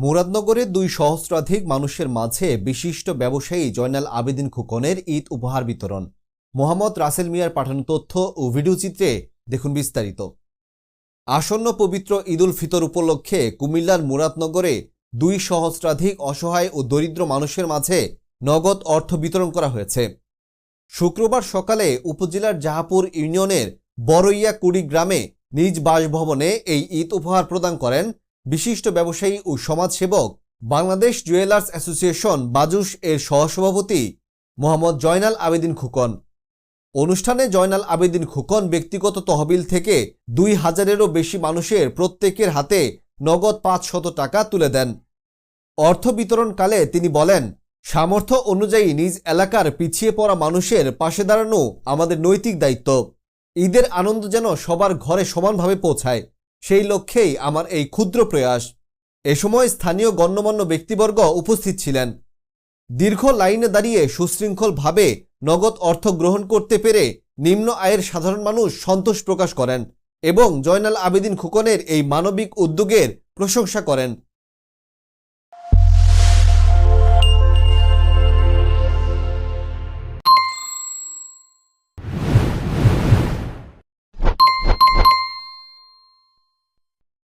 মুরাদনগরে ২ সহস্রাধিক মানুষের মাঝে বিশিষ্ট ব্যবসায়ী জয়নাল আবেদিন খোকনের ঈদ উপহার বিতরণ। মোহাম্মদ রাসেল মিয়ার পাঠানো তথ্য ও ভিডিওচিত্রে দেখুন বিস্তারিত। আসন্ন পবিত্র ঈদ উল ফিতর উপলক্ষে কুমিল্লার মুরাদনগরে ২ সহস্রাধিক অসহায় ও দরিদ্র মানুষের মাঝে নগদ অর্থ বিতরণ করা হয়েছে। শুক্রবার সকালে উপজেলার জাহাপুর ইউনিয়নের বড়ইয়া কুড়ি গ্রামে নিজ বাসভবনে এই ঈদ উপহার প্রদান করেন বিশিষ্ট ব্যবসায়ী ও সমাজসেবক বাংলাদেশ জুয়েলার্স অ্যাসোসিয়েশন বাজুস এর সহসভাপতি মোহাম্মদ জয়নাল আবেদিন খোকন। অনুষ্ঠানে জয়নাল আবেদিন খোকন ব্যক্তিগত তহবিল থেকে ২,০০০-এরও বেশি মানুষের প্রত্যেকের হাতে নগদ ৫০০ টাকা তুলে দেন। অর্থ বিতরণকালে তিনি বলেন, সামর্থ্য অনুযায়ী নিজ এলাকার পিছিয়ে পড়া মানুষের পাশে দাঁড়ানো আমাদের নৈতিক দায়িত্ব। ঈদের আনন্দ যেন সবার ঘরে সমানভাবে পৌঁছায়, সেই লক্ষ্যেই আমার এই ক্ষুদ্র প্রয়াস। এ সময় স্থানীয় গণ্যমান্য ব্যক্তিবর্গ উপস্থিত ছিলেন। দীর্ঘ লাইনে দাঁড়িয়ে সুশৃঙ্খলভাবে নগদ অর্থ গ্রহণ করতে পেরে নিম্ন আয়ের সাধারণ মানুষ সন্তোষ প্রকাশ করেন এবং জয়নাল আবেদিন খোকনের এই মানবিক উদ্যোগের প্রশংসা করেন।